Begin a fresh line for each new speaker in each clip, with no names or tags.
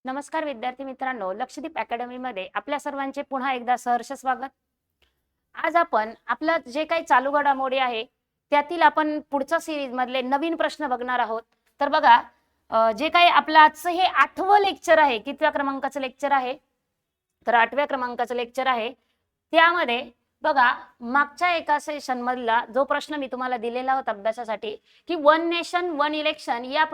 नमस्कार विद्यार्थी मित्रांनो, लक्षदीप अकॅडमी मध्ये आपल्या सर्वांचे पुन्हा एकदा सहर्ष स्वागत। आज आपण आपलं जे काही चालू घडामोडी आहे त्यातील आपण पुढच्या सिरीज मधले नवीन प्रश्न बघणार आहोत। तर बघा, जे काही आपलं आजचं हे 8वं लेक्चर आहे, कितव्या क्रमांकाचं लेक्चर आहे तर 8व्या क्रमांकाचं लेक्चर आहे। त्यामध्ये बघा, मागच्या एका सेशन मधला जो प्रश्न मी तुम्हाला दिलेला होता अभ्यासासाठी की वन नेशन वन इलेक्शन या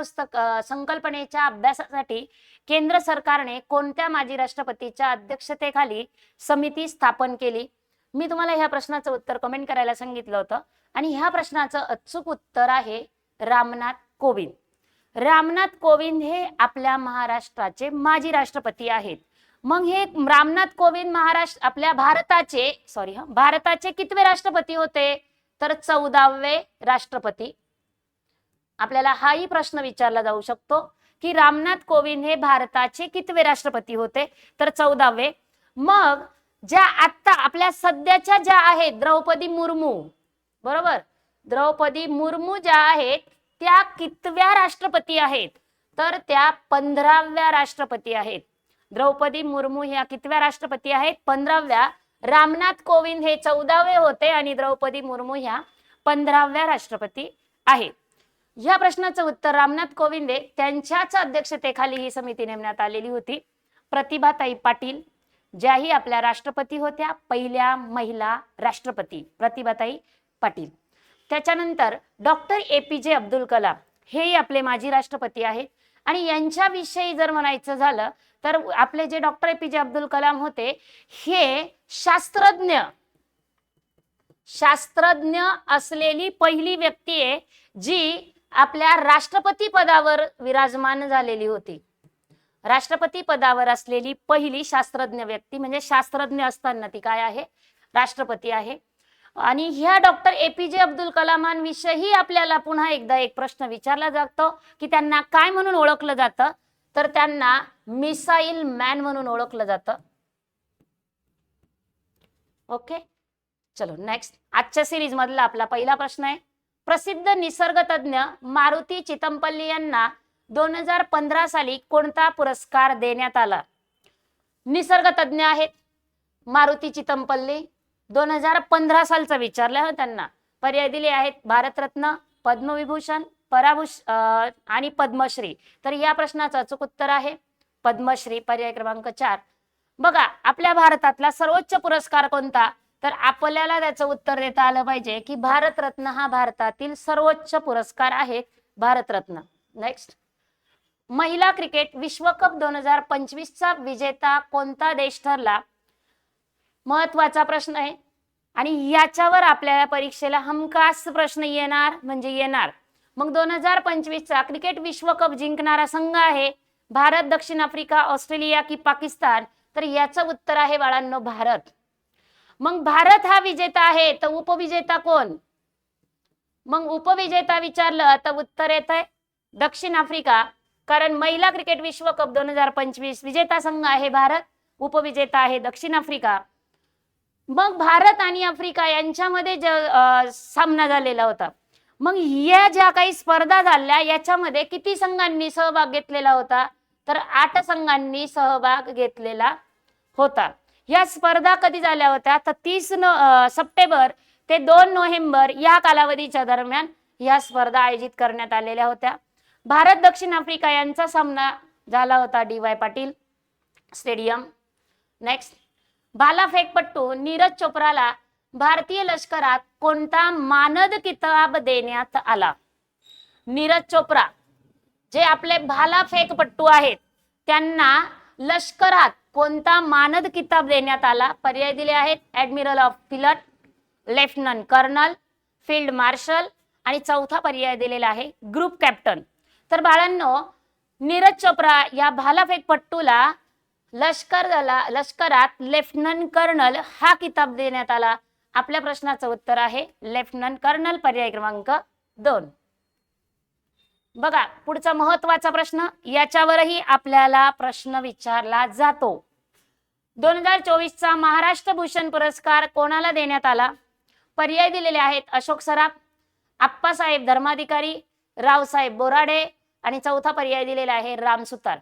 संकल्पनेच्या अभ्यासासाठी केंद्र सरकारने कोणत्या माजी राष्ट्रपतीच्या अध्यक्षतेखाली समिती स्थापन केली। मी तुम्हाला ह्या प्रश्नाचं उत्तर कमेंट करायला सांगितलं होतं आणि ह्या प्रश्नाचं अचूक उत्तर आहे रामनाथ कोविंद। रामनाथ कोविंद हे आपल्या महाराष्ट्राचे माजी राष्ट्रपती आहेत। मग हे रामनाथ कोविंद आपल्या भारताचे कितवे राष्ट्रपती होते तर 14वे राष्ट्रपती। आपल्याला हाही प्रश्न विचारला जाऊ शकतो की रामनाथ कोविंद हे भारताचे कितवे राष्ट्रपती होते तर 14वे। मग ज्या आता आपल्या सध्याच्या ज्या आहेत द्रौपदी मुर्मू, बरोबर, द्रौपदी मुर्मू ज्या आहेत त्या कितव्या राष्ट्रपती आहेत तर त्या 15व्या राष्ट्रपती आहेत। द्रौपदी मुर्मू ह्या कितव्या राष्ट्रपती आहेत 15व्या। रामनाथ कोविंद हे 14वे होते आणि द्रौपदी मुर्मू ह्या 15व्या राष्ट्रपती आहेत। या प्रश्नाचं उत्तर रामनाथ कोविंद त्यांच्याच अध्यक्षतेखाली ही समिती नेमण्यात आलेली होती। प्रतिभाताई पाटील ज्याही आपल्या राष्ट्रपती होत्या, पहिल्या महिला राष्ट्रपती प्रतिभाताई पाटील। त्याच्यानंतर डॉक्टर APJ अब्दुल कलाम हेही आपले माजी राष्ट्रपती आहेत आणि यांच्याविषयी जर म्हणायचं झालं तर आपले जे डॉक्टर APJ अब्दुल कलाम होते हे शास्त्रज्ञ असलेली पहिली व्यक्ती आहे जी आपल्या राष्ट्रपती पदावर विराजमान झालेली होती। राष्ट्रपती पदावर असलेली पहिली शास्त्रज्ञ व्यक्ती म्हणजे शास्त्रज्ञ असताना ती काय आहे, राष्ट्रपती आहे। आणि ह्या डॉक्टर APJ अब्दुल कलामांविषयी आपल्याला पुन्हा एकदा एक प्रश्न विचारला जातो की त्यांना काय म्हणून ओळखलं जातं तर त्यांना मिसाईल मॅन म्हणून ओळखलं जातं। ओके, चलो नेक्स्ट। आजच्या सिरीज मधला आपला पहिला प्रश्न आहे, प्रसिद्ध निसर्गतज्ञ मारुती चितमपल्ली यांना 2015 साली कोणता पुरस्कार देण्यात आला। निसर्गतज्ञ आहेत मारुती चितमपल्ली, 2015 सालचा विचारला त्यांना। पर्याय दिले आहेत भारतरत्न, पद्मविभूषण, आणि पद्मश्री। तर या प्रश्नाचं अचूक उत्तर आहे पद्मश्री, पर्याय क्रमांक 4। बघा, आपल्या भारतातला सर्वोच्च पुरस्कार कोणता तर आपल्याला त्याचं उत्तर देता आलं पाहिजे की भारतरत्न हा भारतातील सर्वोच्च पुरस्कार आहे, भारतरत्न। नेक्स्ट, महिला क्रिकेट विश्वकप 2025 चा विजेता कोणता देश ठरला। महत्वाचा प्रश्न आहे आणि याच्यावर आपल्याला परीक्षेला हमखास प्रश्न येणार म्हणजे येणार। मग 2025 चा क्रिकेट विश्वकप जिंकणारा संघ आहे भारत, दक्षिण आफ्रिका, ऑस्ट्रेलिया की पाकिस्तान। तर याचं उत्तर आहे बाळांनो भारत। मग भारत हा विजेता आहे तर उपविजेता कोण, मग उपविजेता विचारलं तर उत्तर येत आहे दक्षिण आफ्रिका, कारण महिला क्रिकेट विश्वकप 2025 विजेता संघ आहे भारत, उपविजेता आहे दक्षिण आफ्रिका। मग भारत आणि आफ्रिका यांच्यामध्ये सामना झालेला होता। मग या ज्या काही स्पर्धा झाल्या याच्यामध्ये किती संघांनी सहभाग घेतलेला होता तर 8 संघांनी सहभाग घेतलेला होता। या स्पर्धा कधी झाल्या होत्या तर 30 सप्टेंबर ते 2 नोव्हेंबर या कालावधीच्या दरम्यान या स्पर्धा आयोजित करण्यात आलेल्या होत्या। भारत दक्षिण आफ्रिका यांचा सामना झाला होता DY पाटील स्टेडियम। नेक्स्ट, भालाफेकपटू नीरज चोप्राला भारतीय लष्करात कोणता मानद किताब देण्यात आला। नीरज चोप्रा जे आपले भालाफेकपटू आहेत त्यांना लष्करात कोणता मानद किताब देण्यात आला। पर्याय दिले आहेत admiral of fleet, lieutenant colonel, field marshal आणि चौथा पर्याय दिलेला आहे ग्रुप कॅप्टन। तर बाळांनो, नीरज चोप्रा या भालाफेकपटूला लष्करात लेफ्टनंट कर्नल हा किताब देण्यात आला। आपल्या प्रश्नाचं उत्तर आहे लेफ्टनंट कर्नल, पर्याय क्रमांक 2। बघा, पुढचा महत्वाचा प्रश्न, याच्यावरही आपल्याला प्रश्न विचारला जातो। 2024 चा महाराष्ट्र भूषण पुरस्कार कोणाला देण्यात आला। पर्याय दिलेले आहेत अशोक सराफ, आप्पासाहेब धर्माधिकारी, रावसाहेब बोराडे आणि चौथा पर्याय दिलेला आहे राम सुतार।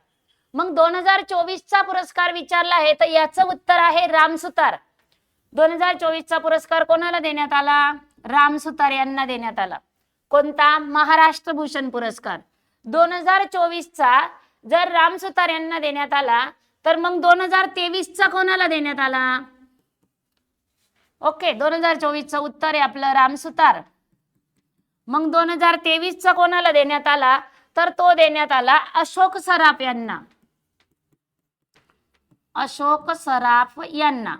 मग 2024चा पुरस्कार विचारला आहे तर याचं उत्तर आहे राम सुतार. 2024चा पुरस्कार कोणाला देण्यात आला? राम सुतार यांना देण्यात आला. कोणता? महाराष्ट्र भूषण पुरस्कार. 2024चा जर राम सुतार यांना देण्यात आला तर मग 2023चा कोणाला देण्यात आला? ओके, 2024चं उत्तर आहे आपलं राम सुतार. मग 2023चा कोणाला देण्यात आला तर तो देण्यात आला अशोक सराफ यांना. अशोक सराफ यांना.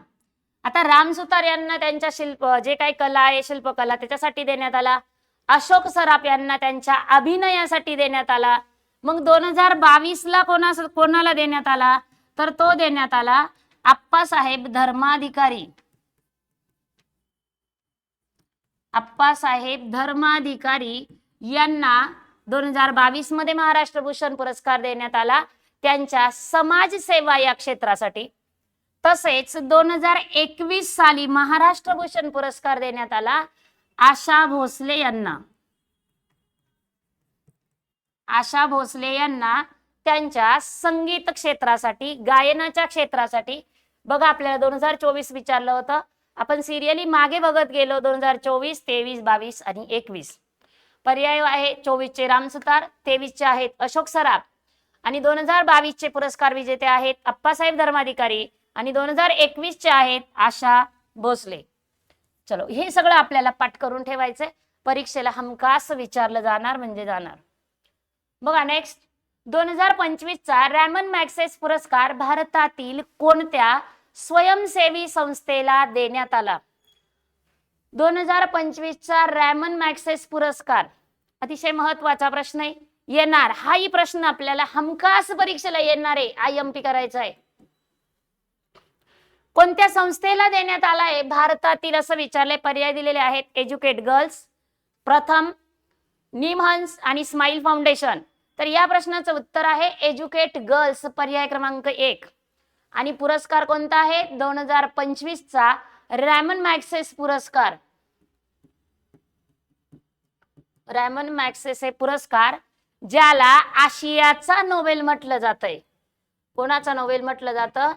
आता राम सुतार यांना त्यांच्या शिल्प जे काही कला आहे शिल्पकला त्याच्यासाठी देण्यात आला. अशोक सराफ यांना त्यांच्या अभिनयासाठी देण्यात आला. मग 2022ला कोणाला देण्यात आला तर तो देण्यात आला आप्पासाहेब धर्माधिकारी. आप्पासाहेब धर्माधिकारी यांना 2022 मध्ये महाराष्ट्र भूषण पुरस्कार देण्यात आला त्यांच्या समाजसेवा या क्षेत्रासाठी. तसेच 2021 साली महाराष्ट्र भूषण पुरस्कार देण्यात आला आशा भोसले यांना. आशा भोसले यांना त्यांच्या संगीत क्षेत्रासाठी, गायनाच्या क्षेत्रासाठी. बघा आपल्याला 2024 विचारलं होतं, आपण सिरियली मागे बघत गेलो. 2024, 23, 22 आणि 21. पर्याय आहे 24 चे राम सुतार, 23 चे आहेत अशोक सराफ आणि 2022 चे पुरस्कार विजेते आहेत अप्पासाहेब धर्माधिकारी आणि 2021 चे आहेत आशा भोसले. चलो, हे सगळं आपल्याला पाठ करून ठेवायचंय, परीक्षेला हमखास विचारलं जाणार म्हणजे जाणार. बघा नेक्स्ट, 2025चा रॅमन मॅग्सेस पुरस्कार भारतातील कोणत्या स्वयंसेवी संस्थेला देण्यात आला? 2025चा रॅमन मॅग्सेस पुरस्कार अतिशय महत्वाचा प्रश्न आहे, येणार हाही प्रश्न आपल्याला हमखास परीक्षेला येणार आहे, IMP करायचा आहे. कोणत्या संस्थेला देण्यात आला आहे भारतातील असं विचारले. पर्याय दिलेले आहेत एज्युकेट गर्ल्स, प्रथम, निमहंस आणि स्माइल फाउंडेशन. तर या प्रश्नाचं उत्तर आहे एज्युकेट गर्ल्स, पर्याय क्रमांक 1. आणि पुरस्कार कोणता आहे? 2025चा रॅमन मॅग्सेस पुरस्कार. रॅमन मॅग्सेस हे पुरस्कार ज्याला आशियाचा नोबेल म्हटलं जातंय. कोणाचा नोबेल म्हटलं जातं?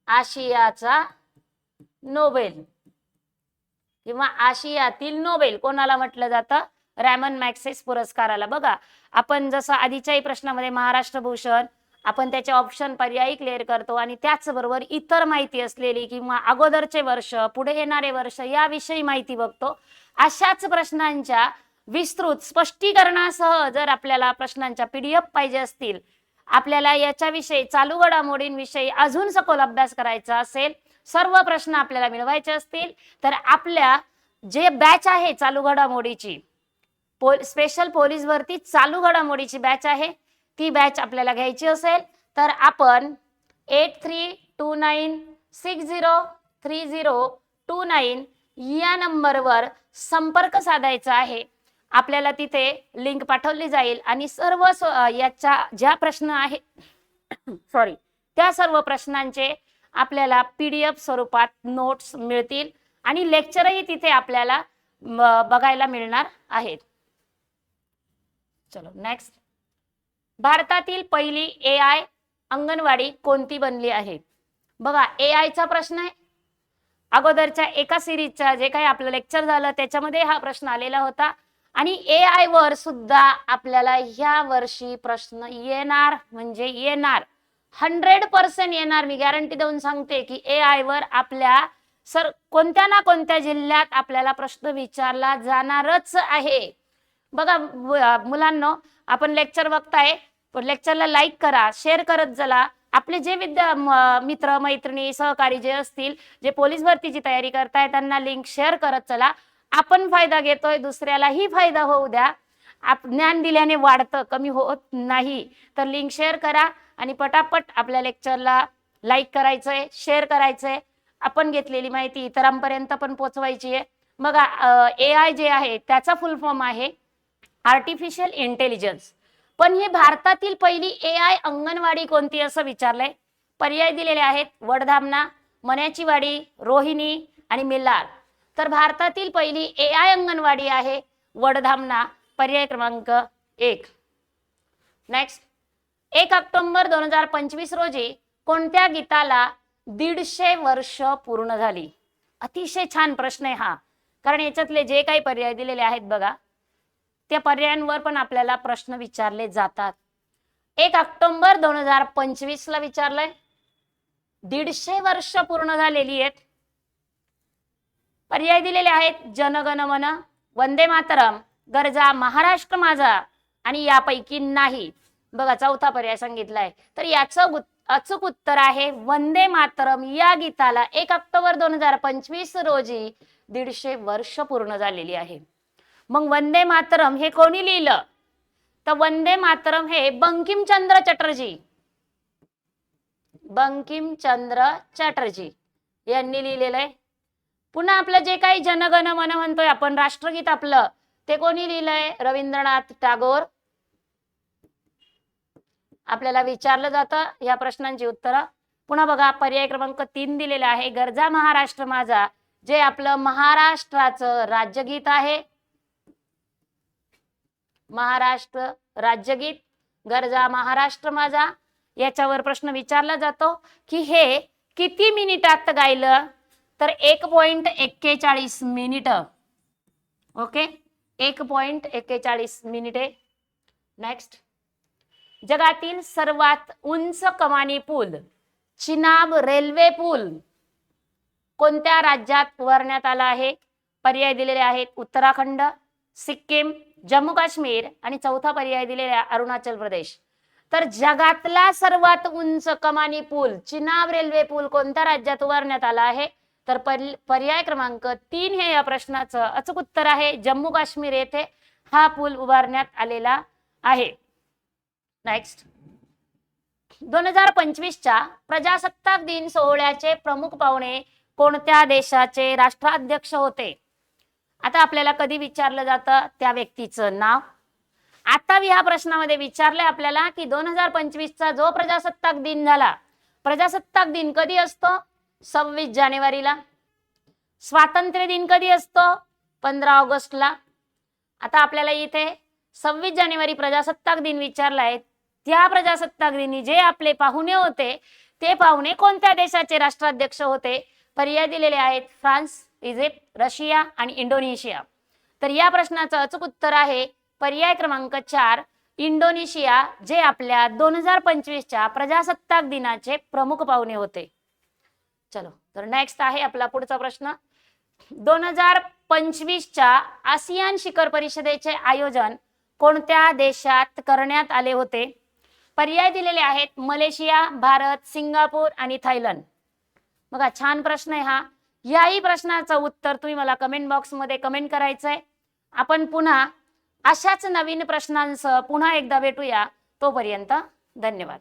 आशियाचा नोबेल किंवा आशियातील नोबेल कोणाला म्हटलं जातं? रॅमन मॅग्सेस पुरस्काराला. बघा आपण जसं आधीच्याही प्रश्नामध्ये महाराष्ट्र भूषण आपण त्याचे ऑप्शन पर्यायी क्लिअर करतो आणि त्याचबरोबर इतर माहिती असलेली किंवा अगोदरचे वर्ष, पुढे येणारे वर्ष याविषयी माहिती बघतो. अशाच प्रश्नांच्या विस्तृत स्पष्टीकरणासह जर आपल्याला प्रश्नांच्या PDF पाहिजे असतील, आपल्याला याच्याविषयी चालू घडामोडींविषयी अजून सखोल अभ्यास करायचा असेल, सर्व प्रश्न आपल्याला मिळवायचे असतील तर आपल्या जे बॅच आहे चालू घडामोडीची, स्पेशल पोलीस भरती चालू घडामोडीची बॅच आहे, ती बॅच आपल्याला घ्यायची असेल तर आपण 8329603029 या नंबरवर संपर्क साधायचा आहे. आपल्याला तिथे लिंक पाठवली जाईल आणि सर्व याच्या ज्या प्रश्न आहे त्या सर्व प्रश्नांचे आपल्याला PDF स्वरूपात नोट्स मिळतील आणि लेक्चरही तिथे आपल्याला बघायला मिळणार आहेत. चलो नेक्स्ट, भारतातील पहिली AI अंगणवाडी कोणती बनली आहे? बघा AIचा प्रश्न आहे. अगोदरच्या एका सिरीजचा जे काही आपलं लेक्चर झालं त्याच्यामध्ये हा प्रश्न आलेला होता आणि AI वर सुद्धा आपल्याला ह्या वर्षी प्रश्न येणार म्हणजे येणार, 100% येणार. मी गॅरंटी देऊन सांगते की AI वर आपल्या कोणत्या ना कोणत्या जिल्ह्यात आपल्याला प्रश्न विचारला जाणारच आहे. बघा मुलांनो, आपण लेक्चर बघताय, लेक्चरला लाईक करा, शेअर करत चला. आपले जे मित्र मैत्रिणी सहकारी जे असतील, जे पोलीस भरतीची तयारी करताय त्यांना लिंक शेअर करत चला. आपण फायदा घेतोय, दुसऱ्यालाही फायदा होऊ द्या. ज्ञान दिल्याने वाढतं, कमी होत नाही. तर लिंक शेअर करा आणि पटापट आपल्या लेक्चरला लाईक करायचंय, शेअर करायचंय. आपण घेतलेली माहिती इतरांपर्यंत पण पोहोचवायची आहे. बघा AI जे आहे त्याचा फुल फॉर्म आहे आर्टिफिशियल इंटेलिजन्स. पण ही भारतातील पहिली AI अंगणवाडी कोणती असं विचारलंय. पर्याय दिलेले आहेत वडधामना, मण्याची वाडी, रोहिणी आणि मिलार. तर भारतातील पहिली AI अंगणवाडी आहे वडधामना, पर्याय क्रमांक 1. नेक्स्ट, 1 ऑक्टोबर 2025 रोजी कोणत्या गीताला 150 वर्ष पूर्ण झाली? अतिशय छान प्रश्न आहे हा, कारण याच्यातले जे काही पर्याय दिलेले आहेत बघा, त्या पर्यायांवर पण आपल्याला प्रश्न विचारले जातात. 1 ऑक्टोबर 2025 ला विचारलंय, 150 वर्ष पूर्ण झालेली आहेत. पर्याय दिलेले आहेत जनगण मन, वंदे मातरम, गरजा महाराष्ट्र माझा आणि यापैकी नाही. बघा चौथा पर्याय सांगितलाय, तर याचं अचूक उत्तर आहे वंदे मातरम या गीताला 1 ऑक्टोबर 2025 रोजी 150 वर्ष पूर्ण झालेली आहे. मग वंदे मातरम हे कोणी लिहिलं? तर वंदे मातरम हे बंकिमचंद्र चटर्जी यांनी लिहिलेलं आहे. पुन्हा आपलं जे काही जनगण मन म्हणतोय आपण, राष्ट्रगीत आपलं, ते कोणी लिहिलंय? रवींद्रनाथ टागोर. आपल्याला विचारलं जातं या प्रश्नांची उत्तरं. पुन्हा बघा पर्याय क्रमांक 3 दिलेला आहे, गरजा महाराष्ट्र माझा, जे आपलं महाराष्ट्राचं राज्यगीत आहे. महाराष्ट्र राज्यगीत, गरजा महाराष्ट्र माझा, याच्यावर प्रश्न विचारला जातो की हे किती मिनिटात गायलं? तर 1.41 मिनिटं. ओके, 1.41 मिनिटे. नेक्स्ट, जगातील सर्वात उंच कमानी पूल, चिनाब रेल्वे पूल, कोणत्या राज्यात उभारण्यात आला आहे? पर्याय दिलेले आहेत उत्तराखंड, सिक्कीम, जम्मू काश्मीर आणि चौथा पर्याय दिलेला अरुणाचल प्रदेश. तर जगातला सर्वात उंच कमानी पूल, चिनाब रेल्वे पूल कोणत्या राज्यात उभारण्यात आला आहे? तर पर्याय क्रमांक 3 हे या प्रश्नाचं अचूक उत्तर आहे. जम्मू काश्मीर येथे हा पूल उभारण्यात आलेला आहे. नेक्स्ट, 2025च्या प्रजासत्ताक दिन सोहळ्याचे प्रमुख पाहुणे कोणत्या देशाचे राष्ट्राध्यक्ष होते? आता आपल्याला कधी विचारलं जातं त्या व्यक्तीचं नाव. आता ह्या प्रश्नामध्ये विचारलंय आपल्याला की 2025चा जो प्रजासत्ताक दिन झाला, प्रजासत्ताक दिन कधी असतो? 26 जानेवारीला. स्वातंत्र्य दिन कधी असतो? 15 ऑगस्टला. आता आपल्याला इथे 26 जानेवारी प्रजासत्ताक दिन विचारलाय. त्या प्रजासत्ताक दिनी जे आपले पाहुणे होते ते पाहुणे कोणत्या देशाचे राष्ट्राध्यक्ष होते? पर्याय दिलेले आहेत फ्रान्स, इजिप्त, रशिया आणि इंडोनेशिया. तर या प्रश्नाचं अचूक उत्तर आहे पर्याय क्रमांक 4 इंडोनेशिया, जे आपल्या 2025च्या प्रजासत्ताक दिनाचे प्रमुख पाहुणे होते. चलो, तर नेक्स्ट आहे आपला पुढचा प्रश्न. 2025च्या आसियान शिखर परिषदेचे आयोजन कोणत्या देशात करण्यात आले होते? पर्याय दिलेले आहेत मलेशिया, भारत, सिंगापूर आणि थायलंड. बघा छान प्रश्न आहे हा. याही प्रश्नाचं उत्तर तुम्ही मला कमेंट बॉक्स मध्ये कमेंट करायचंय. आपण पुन्हा अशाच नवीन प्रश्नांसह पुन्हा एकदा भेटूया. तोपर्यंत धन्यवाद.